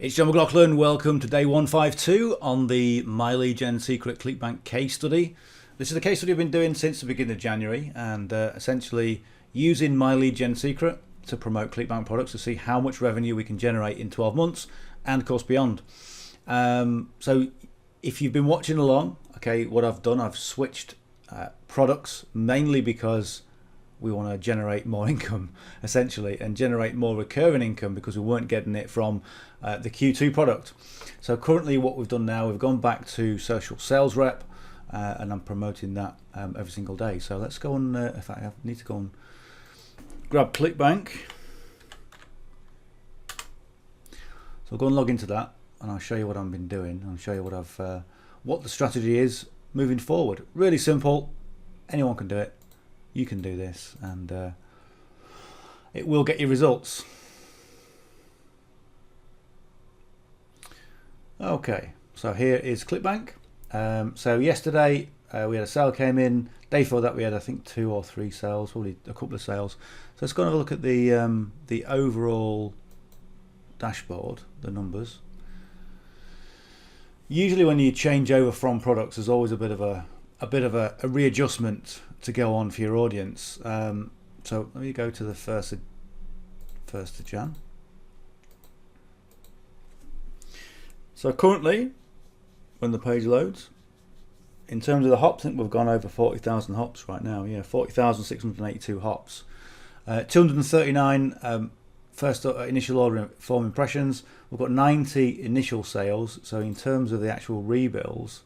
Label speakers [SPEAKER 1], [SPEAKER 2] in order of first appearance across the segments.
[SPEAKER 1] It's John McLauchlan. Welcome to day 152 on the myleadgensecret Clickbank case study. This is a case study I've been doing since the beginning of January, and essentially using myleadgensecret to promote Clickbank products to see how much revenue we can generate in 12 months and of course beyond. So if you've been watching along, okay, what I've done, I've switched products mainly because we want to generate more income essentially and generate more recurring income because we weren't getting it from the Q2 product. So currently what we've done now, we've gone back to social sales rep and I'm promoting that every single day. So let's go on, in fact I need to go and grab Clickbank. So I'll go and log into that and I'll show you what I've been doing. I'll show you what the strategy is moving forward. Really simple, anyone can do it. You can do this and it will get you results. Okay, so here is Clickbank. So yesterday we had a sale came in. Day before that we had I think 2 or 3 sales, probably a couple of sales. So let's go and have a look at the overall dashboard, the numbers. Usually when you change over from products, there's always a bit of a readjustment to go on for your audience. So let me go to the first of Jan. So currently, when the page loads, in terms of the hops, I think we've gone over 40,000 hops right now. Yeah, 40,682 hops. 239 first initial order form impressions. We've got 90 initial sales. So in terms of the actual rebills,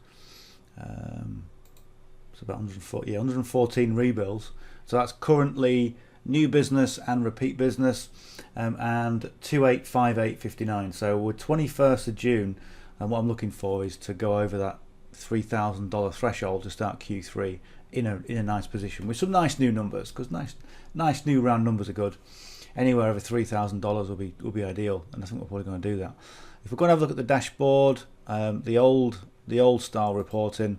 [SPEAKER 1] it's about 114 rebills. So that's currently new business and repeat business, and 285859. So we're 21st of June, and what I'm looking for is to go over that $3,000 threshold to start Q3 in a nice position with some nice new numbers, because nice new round numbers are good. Anywhere over $3,000 will be ideal, and I think we're probably going to do that. If we're going to have a look at the dashboard, the old style reporting,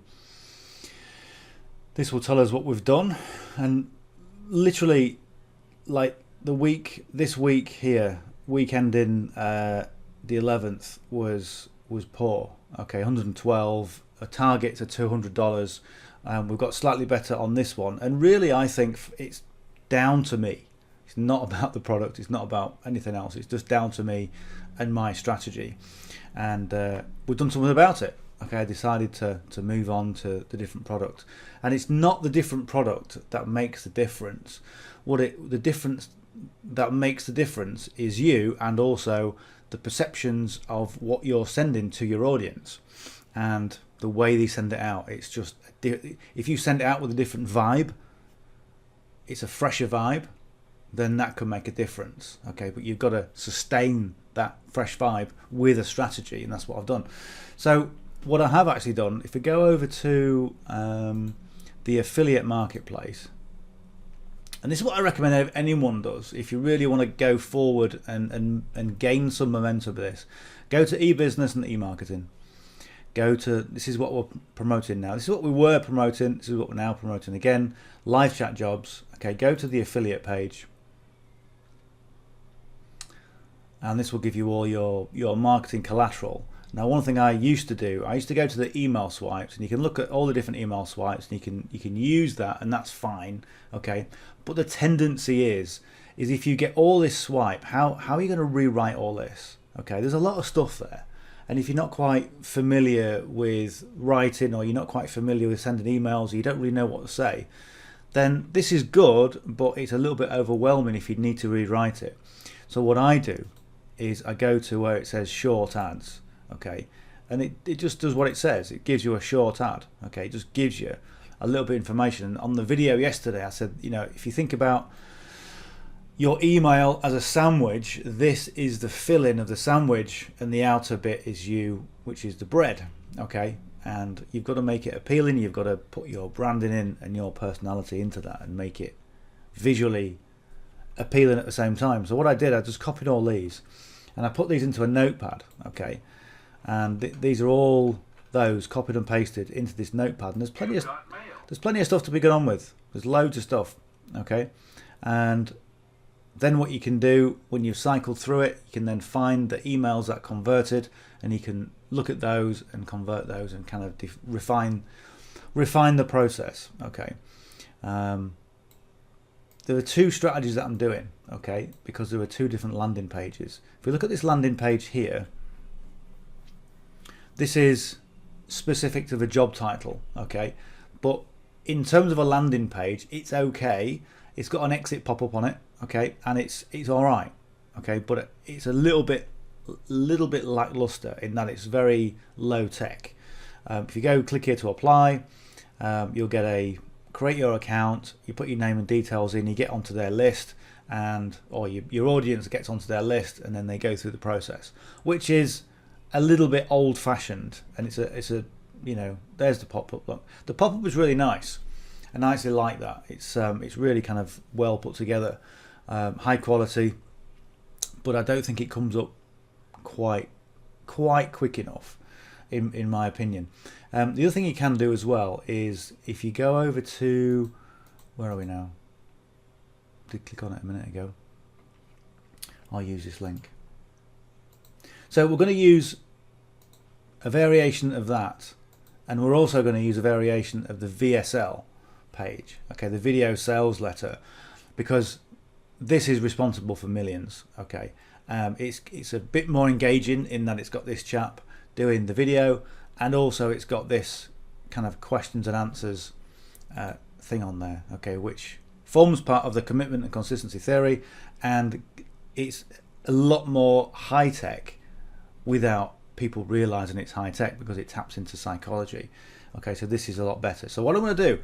[SPEAKER 1] this will tell us what we've done, and literally like this week here, weekend in the 11th was poor. Okay, 112, a target to $200. We've got slightly better on this one, and really I think it's down to me. It's not about the product, it's not about anything else, it's just down to me and my strategy, and we've done something about it. Okay, I decided to move on to the different product, and it's not the different product that makes the difference. The difference that makes the difference is you, and also the perceptions of what you're sending to your audience and the way they send it out. It's just, if you send it out with a different vibe, it's a fresher vibe, then that can make a difference. Okay, but you've got to sustain that fresh vibe with a strategy, and that's what I've done. So what I have actually done, if we go over to the affiliate marketplace, and this is what I recommend anyone does if you really want to go forward and gain some momentum with this, go to e-business and e-marketing. This is what we're promoting now. This is what we were promoting. This is what we're now promoting again. Live chat jobs. Okay, go to the affiliate page, and this will give you all your marketing collateral. Now, one thing I used to do, I used to go to the email swipes, and you can look at all the different email swipes, and you can use that, and that's fine. Okay, but the tendency is if you get all this swipe, how are you going to rewrite all this? Okay, there's a lot of stuff there, and if you're not quite familiar with writing, or you're not quite familiar with sending emails, or you don't really know what to say, then this is good, but it's a little bit overwhelming if you need to rewrite it. So what I do is I go to where it says short ads. Okay, and it just does what it says. It gives you a short ad. Okay, it just gives you a little bit of information. And on the video yesterday I said, you know, if you think about your email as a sandwich, this is the filling of the sandwich, and the outer bit is you, which is the bread. Okay, and you've got to make it appealing. You've got to put your branding in and your personality into that and make it visually appealing at the same time. So what I did, I just copied all these and I put these into a notepad. Okay, and these are all those copied and pasted into this notepad, and there's plenty of stuff to be going on with. There's loads of stuff. Okay, and Then what you can do when you've cycled through it, you can then find the emails that converted, and you can look at those and convert those and kind of refine the process. Okay. There are two strategies that I'm doing, okay, because there are two different landing pages. If we look at this landing page here, this is specific to the job title, okay, but in terms of a landing page, it's okay. It's got an exit pop-up on it, okay, and it's all right, okay, but it's a little bit lackluster in that it's very low tech. If you go click here to apply, you'll get a create your account, you put your name and details in, you get onto their list, or your audience gets onto their list, and then they go through the process, which is a little bit old-fashioned. And it's a you know, there's the pop-up. Look, the pop-up is really nice. I nicely like that. It's really kind of well put together, high quality, but I don't think it comes up quite quick enough, in my opinion. The other thing you can do as well is if you go over to, where are we now? I did click on it a minute ago. I'll use this link. So we're going to use a variation of that, and we're also going to use a variation of the VSL page, okay, the video sales letter, because this is responsible for millions. Okay, it's a bit more engaging in that it's got this chap doing the video, and also it's got this kind of questions and answers thing on there, okay, which forms part of the commitment and consistency theory, and it's a lot more high tech without people realizing it's high tech, because it taps into psychology. Okay, so this is a lot better. So what I'm going to do,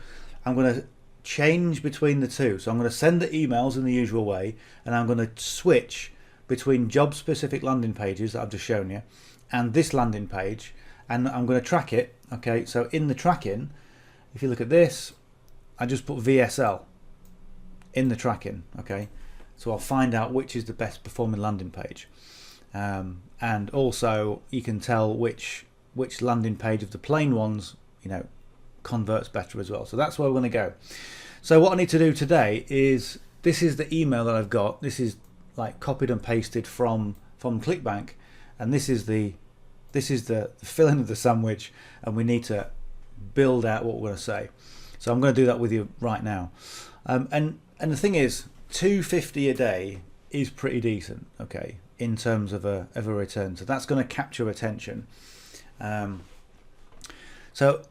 [SPEAKER 1] I'm going to change between the two. So I'm going to send the emails in the usual way, and I'm going to switch between job specific landing pages that I've just shown you and this landing page, and I'm going to track it. Okay, so in the tracking, if you look at this, I just put VSL in the tracking. Okay, so I'll find out which is the best performing landing page, and also you can tell which landing page of the plain ones, you know, converts better as well. So that's where we're going to go. So what I need to do today is, this is the email that I've got. This is like copied and pasted from Clickbank, and this is the filling of the sandwich, and we need to build out what we're going to say. So I'm going to do that with you right now. And the thing is, $250 a day is pretty decent, okay, in terms of a return. So that's going to capture attention. So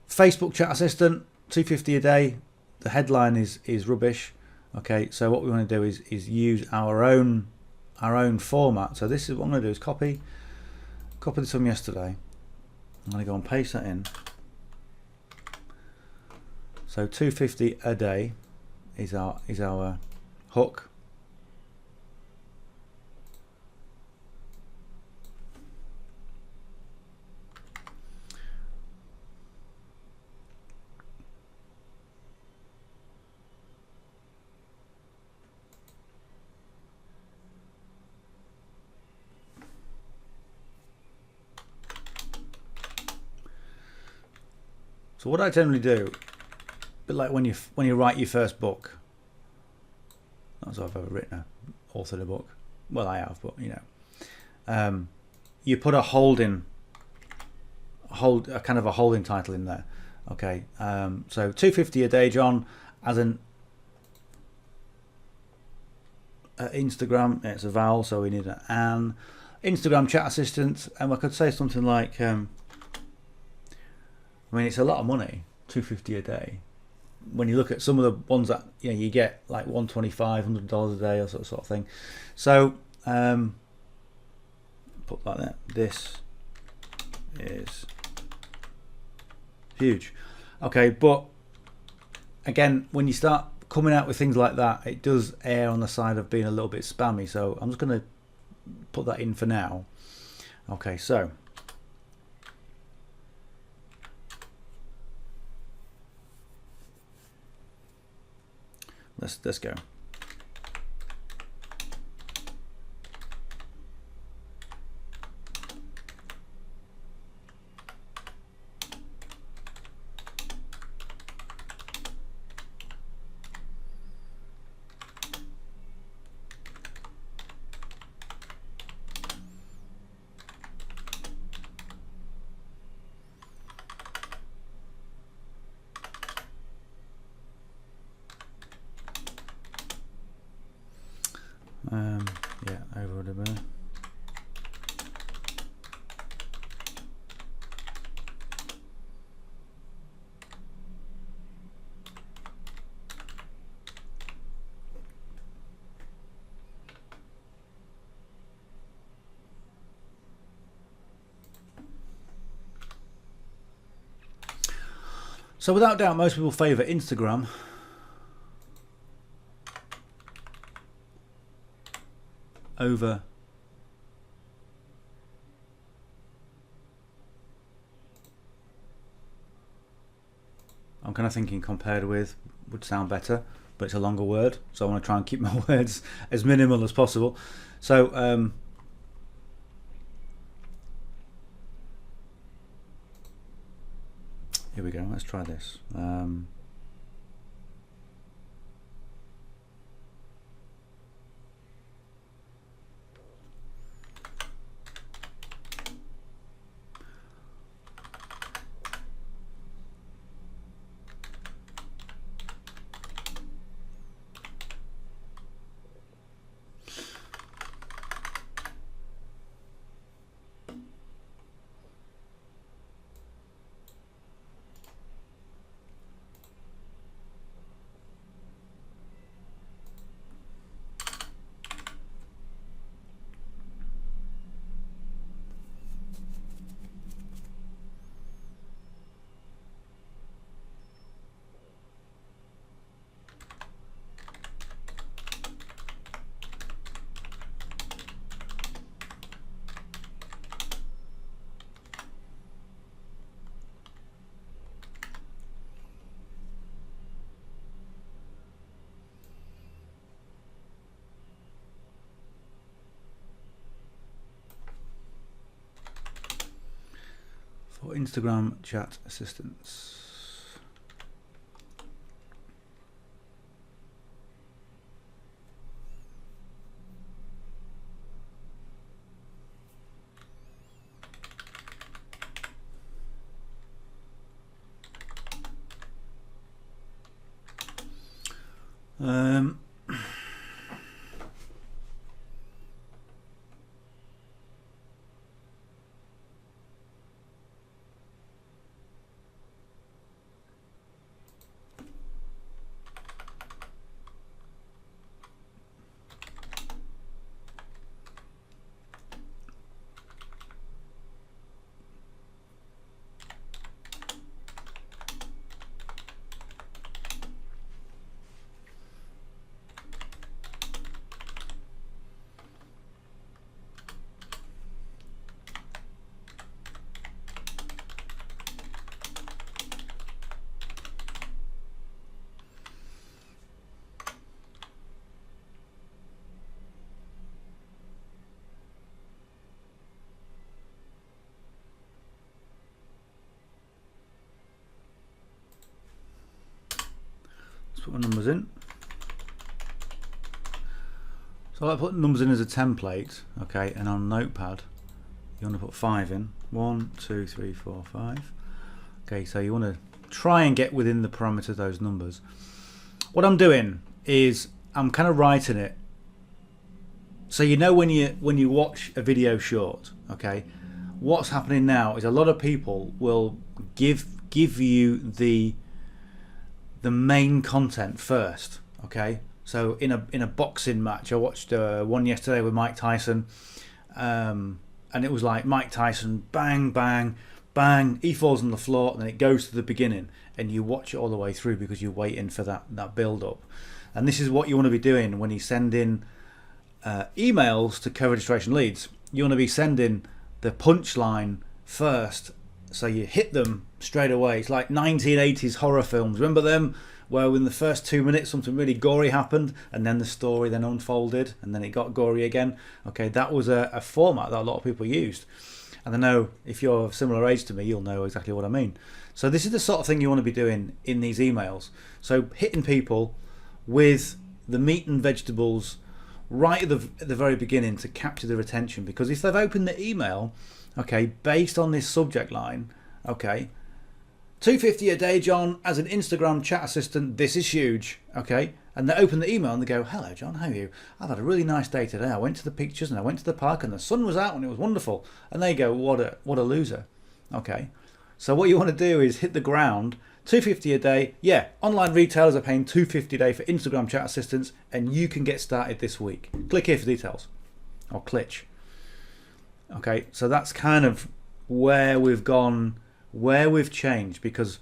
[SPEAKER 1] Facebook chat assistant, $250 a day. The headline is rubbish. Okay, so what we want to do is use our own format. So this is what I'm going to do, is copy this from yesterday. I'm going to go and paste that in. So $250 a day is our hook. So what I generally do, but like when you write your first book, that's what I've ever written, authored a book. Well, I have, but you know, you put a kind of a holding title in there. Okay, so $250 a day, John, as an Instagram. It's a vowel, so we need an Instagram chat assistant, and I could say something like. I mean, it's a lot of money, $250 a day. When you look at some of the ones that you get like $125, $100 a day or sort of thing. So put like that. This is huge. Okay, but again, when you start coming out with things like that, it does err on the side of being a little bit spammy. So I'm just going to put that in for now. Okay, so. Let's go. So without doubt, most people favour Instagram. Over I'm kind of thinking compared with would sound better, but it's a longer word, so I want to try and keep my words as minimal as possible. So here we go, let's try this. For Instagram chat assistance. Put my numbers in. So I put numbers in as a template, okay, and on Notepad you want to put 5 in. 1, 2, 3, 4, 5. Okay, so you want to try and get within the parameter of those numbers. What I'm doing is I'm kind of writing it so you know when you watch a video short, okay, what's happening now is a lot of people will give you the main content first, okay. So in a boxing match, I watched one yesterday with Mike Tyson, and it was like Mike Tyson, bang, bang, bang, he falls on the floor, and then it goes to the beginning, and you watch it all the way through because you're waiting for that build up. And this is what you want to be doing when you send in emails to co-registration leads. You want to be sending the punchline first, so you hit them straight away. It's like 1980s horror films. Remember them, where in the first 2 minutes something really gory happened, and then the story then unfolded, and then it got gory again. Okay, that was a format that a lot of people used. And I know if you're of similar age to me, you'll know exactly what I mean. So this is the sort of thing you want to be doing in these emails. So hitting people with the meat and vegetables right at the very beginning to capture their attention, because if they've opened the email, okay, based on this subject line, okay, $250 a day, John, as an Instagram chat assistant, this is huge, okay, and they open the email and they go, hello John, how are you? I've had a really nice day today. I went to the pictures and I went to the park and the sun was out and it was wonderful. And they go, what a loser, okay. So what you want to do is hit the ground. $250 a day, yeah, online retailers are paying $250 a day for Instagram chat assistants, and you can get started this week. Click here for details, or Klitch. Okay, so that's kind of where we've gone, where we've changed, because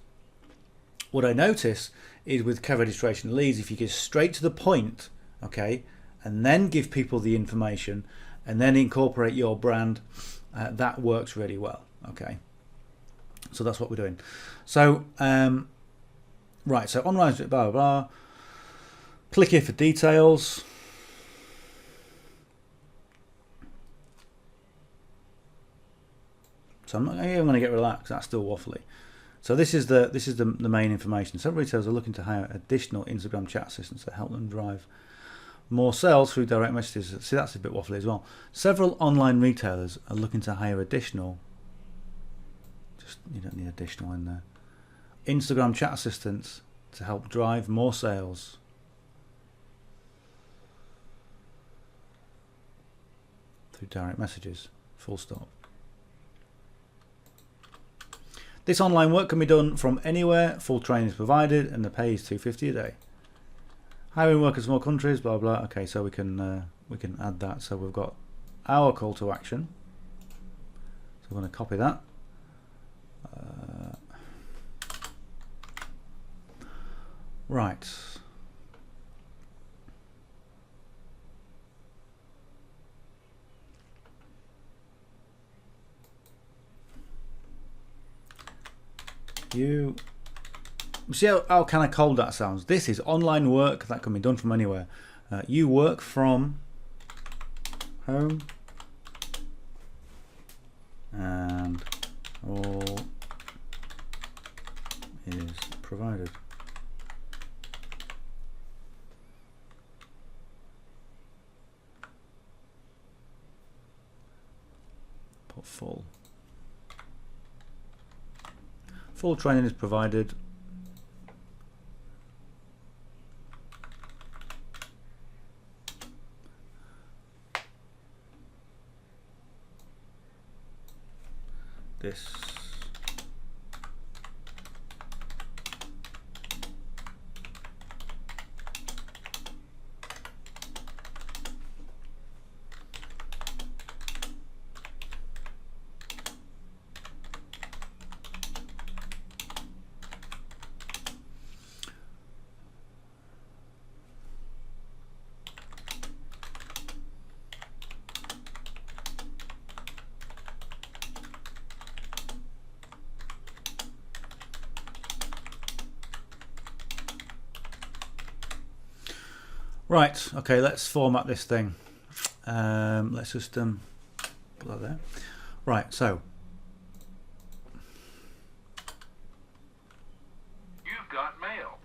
[SPEAKER 1] What I notice is with cover registration leads, if you get straight to the point, okay, and then give people the information and then incorporate your brand, that works really well. Okay, so that's what we're doing. So right, so online blah blah blah. Click here for details. So I'm going to get relaxed. That's still waffly. So this is the main information. Some retailers are looking to hire additional Instagram chat assistants to help them drive more sales through direct messages. See, that's a bit waffly as well. Several online retailers are looking to hire additional. Just, you don't need additional in there. Instagram chat assistants to help drive more sales. Through direct messages. Full stop. This online work can be done from anywhere. Full training is provided, and the pay is $250 a day. Hiring work in small countries, blah blah. Okay, so we can add that. So we've got our call to action. So we're going to copy that. Right. You see how kind of cold that sounds? This is online work that can be done from anywhere. You work from home and all is provided. Put full. Full training is provided. This right, okay, let's format this thing. Let's just put that there. Right, so
[SPEAKER 2] you've got mail.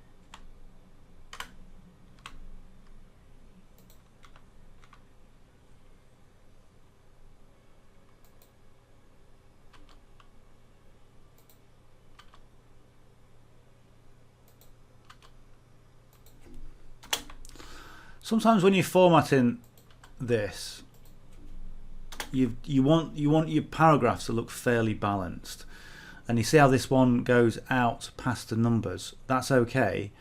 [SPEAKER 1] sometimes when you're formatting this, you want your paragraphs to look fairly balanced, and you see how this one goes out past the numbers. That's okay,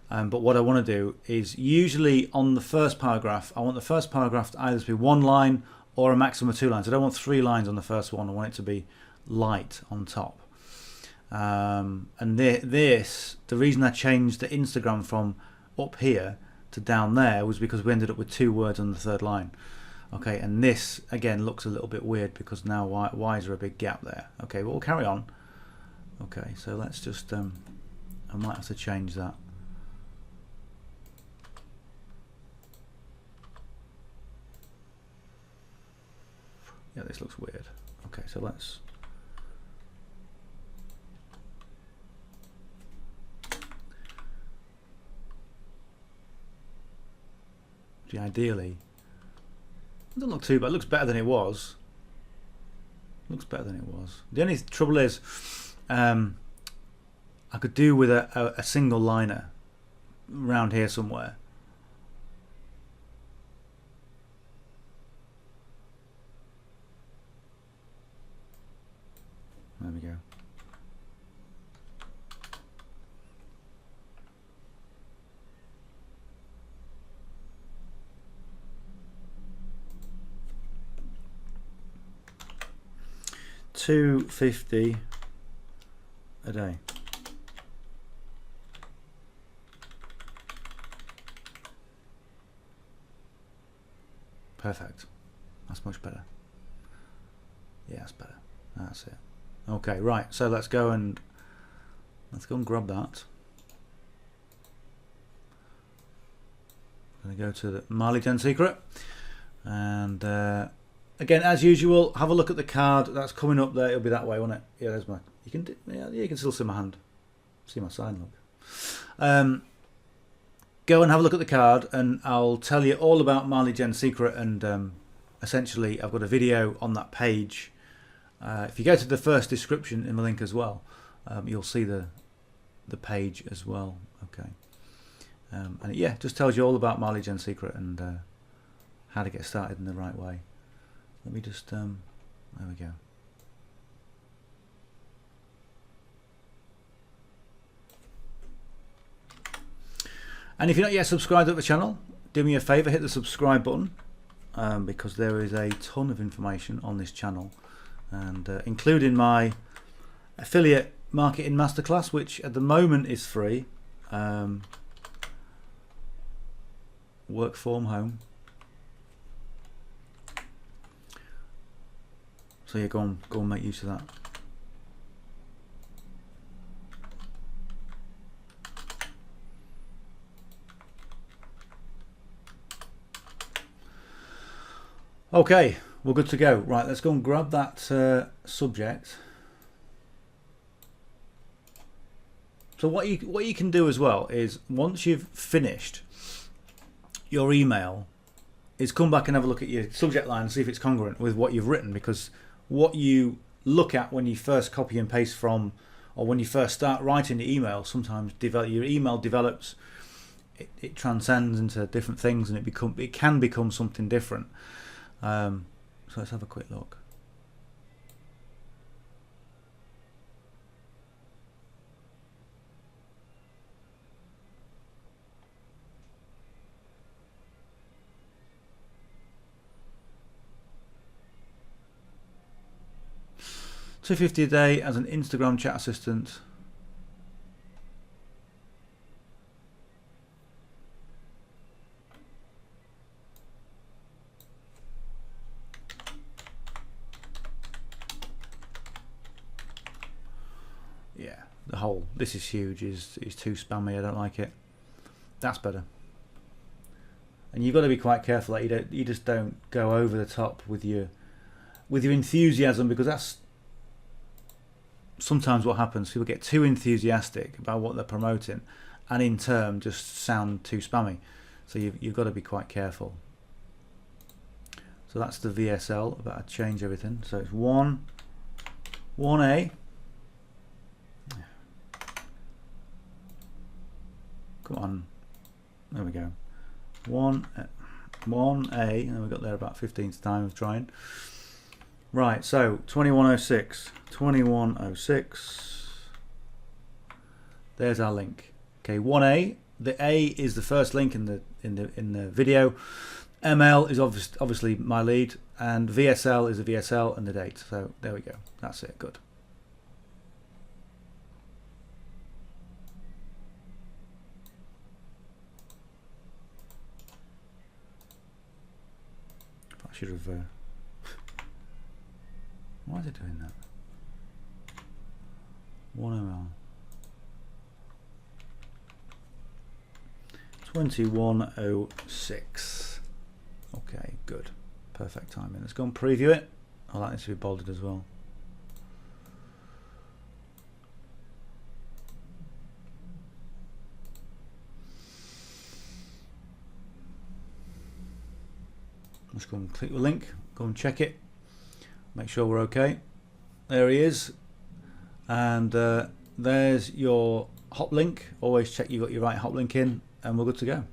[SPEAKER 1] but what I want to do is usually on the first paragraph, I want the first paragraph to either be one line or a maximum of 2 lines. I don't want 3 lines on the first one. I want it to be light on top. And the reason I changed the Instagram from up here to down there was because we ended up with 2 words on the 3rd line. Okay, and this again looks a little bit weird because now why is there a big gap there? Okay, but we'll carry on. Okay, so let's just I might have to change that. Yeah, this looks weird. Okay, so let's ideally, it doesn't look too bad. It looks better than it was. Looks better than it was. The only trouble is, I could do with a single liner around here somewhere. There we go. $250 a day. Perfect. That's much better. Yeah, that's better. That's it. Okay, right. So let's go and grab that. I'm going to go to the MacLeod secret, and again, as usual, have a look at the card that's coming up there. It'll be that way, won't it? Yeah, there's my. You can, yeah, you can still see my hand. See my sign. Look. Go and have a look at the card, and I'll tell you all about MacLeod secret. And essentially, I've got a video on that page. If you go to the first description in the link as well, you'll see the page as well. Okay. And yeah, just tells you all about MacLeod secret and how to get started in the right way. Let me just there we go. And if you're not yet subscribed to the channel, do me a favor, hit the subscribe button, because there is a ton of information on this channel, and including my affiliate marketing masterclass, which at the moment is free. Work from home. So yeah, go and make use of that. Okay, we're good to go. Right, let's go and grab that subject. So what you can do as well is, once you've finished your email, is come back and have a look at your subject line and see if it's congruent with what you've written, because what you look at when you first copy and paste from, or when you first start writing the email, sometimes your email develops, it transcends into different things, and it can become something different. So let's have a quick look. $250 a day as an Instagram chat assistant. Yeah, the whole "this is huge" is too spammy. I don't like it. That's better. And you've got to be quite careful that you just don't go over the top with your enthusiasm, because that's sometimes what happens. People get too enthusiastic about what they're promoting, and in turn just sound too spammy. So you've got to be quite careful. So that's the VSL. I better change everything. So it's 1A. Come on. There we go. 1A. And we got there about 15th time of trying. Right, so 2106. 2106. There's our link. Okay, 1A. The A is the first link in the video. ML is obviously my lead, and VSL is the VSL and the date. So there we go. That's it. Good. I should have. Why is it doing that? 1ml. 2106. Okay, good. Perfect timing. Let's go and preview it. I like this to be bolded as well. Let's go and click the link. Go and check it. Make sure we're okay. There he is. And there's your hop link. Always check you got your right hop link in, and we're good to go.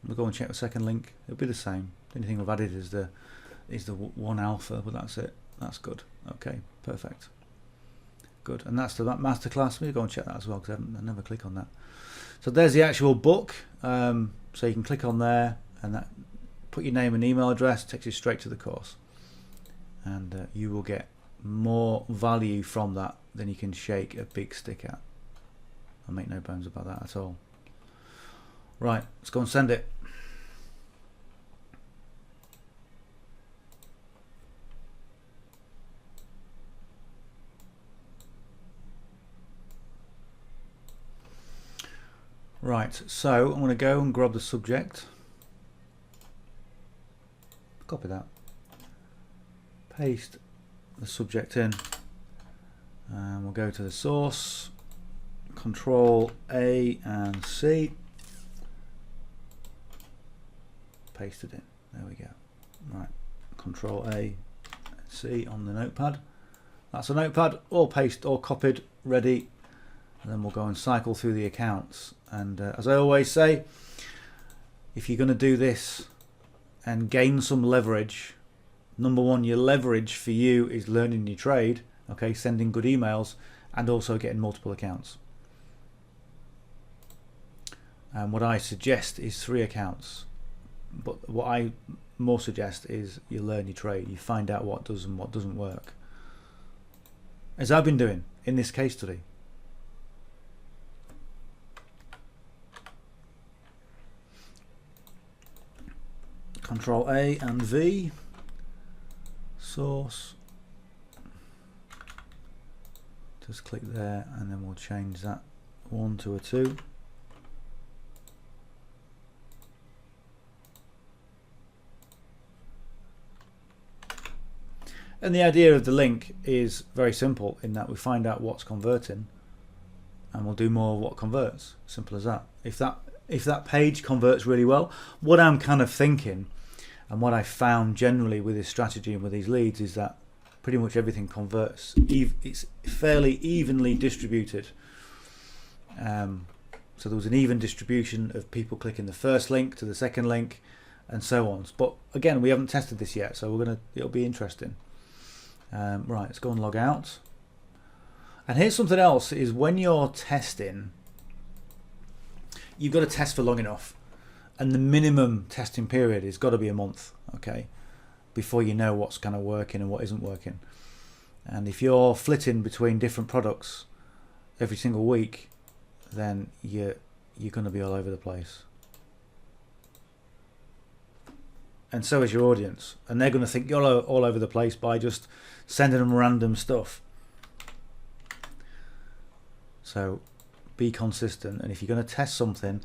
[SPEAKER 1] We'll go and check the second link. It'll be the same. The only thing we've added is the 1 alpha, but that's it. That's good. Okay, perfect. Good. And that's the masterclass. We'll go and check that as well, because I never click on that. So there's the actual book. So you can click on there, and that put your name and email address, takes you straight to the course, and you will get more value from that than you can shake a big stick at. I make no bones about that at all. Right, let's go and send it. Right, so I'm going to go and grab the subject, copy that, paste the subject in, and we'll go to the source, Control A and C, paste it in. There we go. Right, Control A, C on the notepad. That's a notepad, all pasted, all copied, ready. And then we'll go and cycle through the accounts. And as I always say, if you're going to do this and gain some leverage, number one, your leverage for you is learning your trade, okay, sending good emails, and also getting multiple accounts. And what I suggest is 3 accounts. But what I more suggest is you learn your trade. You find out what does and what doesn't work. As I've been doing in this case study. Control A and V, source, just click there, and then we'll change that 1 to a 2. And the idea of the link is very simple in that we find out what's converting and we'll do more of what converts. Simple as that. If that page converts really well, what I'm kind of thinking and what I found generally with this strategy and with these leads is that pretty much everything converts. It's fairly evenly distributed. So there was an even distribution of people clicking the first link to the second link and so on. But again, we haven't tested this yet, so it'll be interesting. Right, let's go and log out. And here's something else, is when you're testing, you've got to test for long enough. And the minimum testing period has got to be a month, okay, before you know what's kind of working and what isn't working. And if you're flitting between different products every single week, then you're going to be all over the place. And so is your audience, and they're going to think you're all over the place by just sending them random stuff. So be consistent, and if you're going to test something,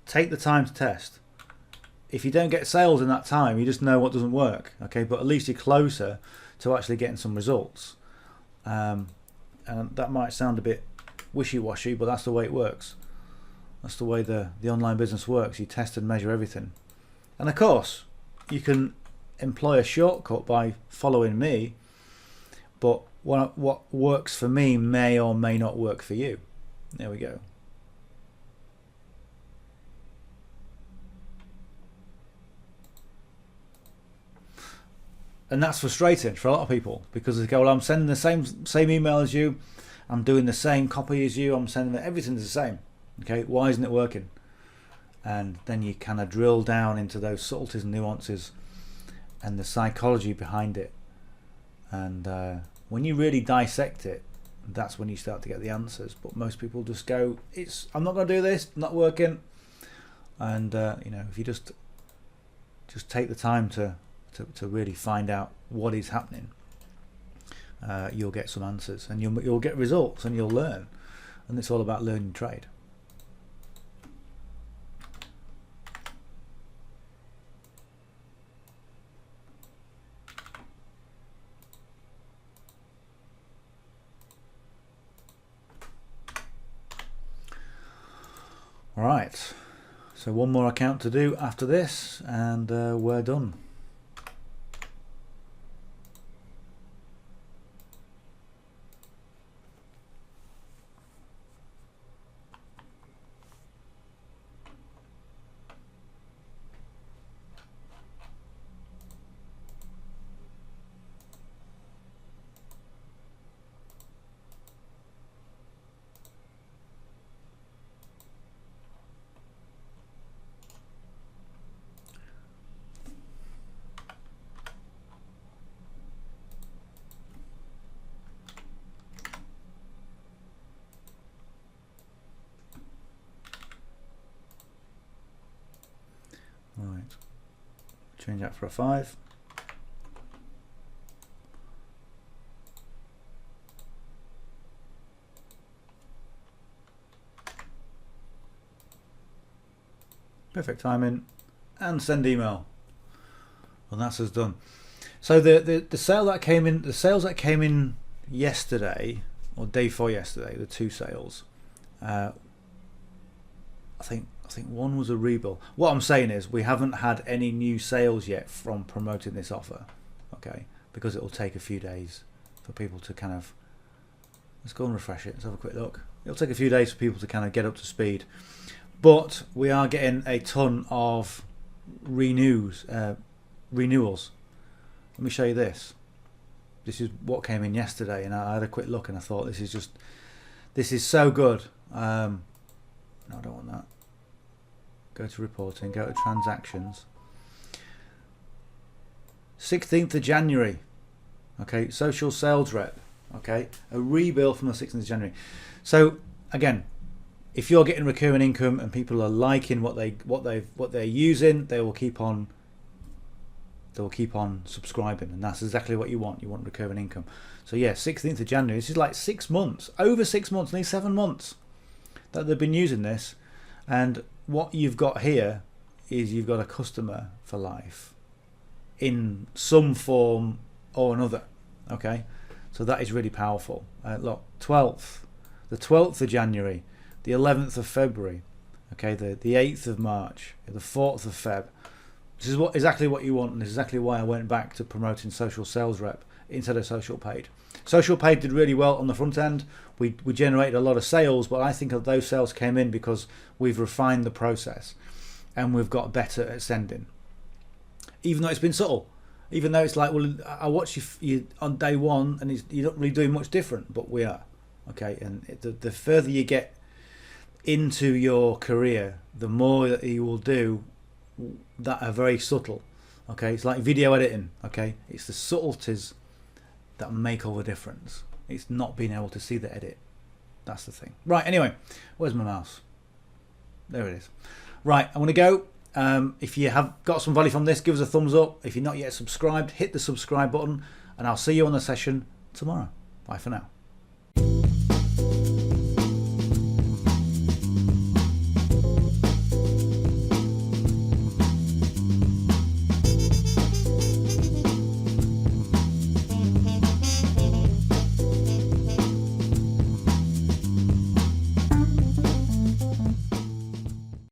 [SPEAKER 1] take the time to test. If you don't get sales in that time, you just know what doesn't work, okay, but at least you're closer to actually getting some results. And that might sound a bit wishy-washy, but that's the way it works. That's the way the online business works. You test and measure everything. And of course, you can employ a shortcut by following me, but what works for me may or may not work for you. There we go. And that's frustrating for a lot of people, because they go, well, I'm sending the same email as you, I'm doing the same copy as you, I'm sending everything's the same. Okay, why isn't it working? And then you kind of drill down into those subtleties and nuances and the psychology behind it. And when you really dissect it, that's when you start to get the answers. But most people just go, I'm not going to do this, not working. And if you just take the time to really find out what is happening, you'll get some answers, and you'll get results, and you'll learn. And it's all about learning trade. Right, so one more account to do after this, and we're done. Right, change that for a 5. Perfect timing. And send email. And that's us done. So the sales that came in yesterday, or day 4 yesterday, the 2 sales, I think one was a rebill. What I'm saying is we haven't had any new sales yet from promoting this offer, okay? Because it will take a few days for people to kind of, let's go and refresh it. Let's have a quick look. It'll take a few days for people to kind of get up to speed, but we are getting a ton of renewals. Let me show you this. This is what came in yesterday, and I had a quick look and I thought this is so good. No, I don't want that. Go to reporting, go to transactions. 16th of January. Okay, social sales rep. Okay, a rebill from the 16th of January. So again, if you're getting recurring income and people are liking what they're using, they will keep on subscribing, and that's exactly what you want. You want recurring income. So yeah, 16th of January. This is like 6 months, over 6 months, nearly 7 months that they've been using this. And what you've got here is you've got a customer for life in some form or another. Okay, so that is really powerful. Look, the 12th of January, the 11th of February, okay, the 8th of March, the 4th of Feb. This is exactly what you want, and this is exactly why I went back to promoting social sales rep instead of social paid. Social paid did really well on the front end. We generated a lot of sales, but I think that those sales came in because we've refined the process and we've got better at sending. Even though it's been subtle, even though it's like, well, I watch you on day 1 and you're not really doing much different, but we are. Okay, and the further you get into your career, the more that you will do that are very subtle. Okay, it's like video editing. Okay, it's the subtleties that make all the difference. It's not being able to see the edit. That's the thing. Right, anyway, where's my mouse? There it is. Right, I'm going to go. If you have got some value from this, give us a thumbs up. If you're not yet subscribed, hit the subscribe button, and I'll see you on the session tomorrow. Bye for now.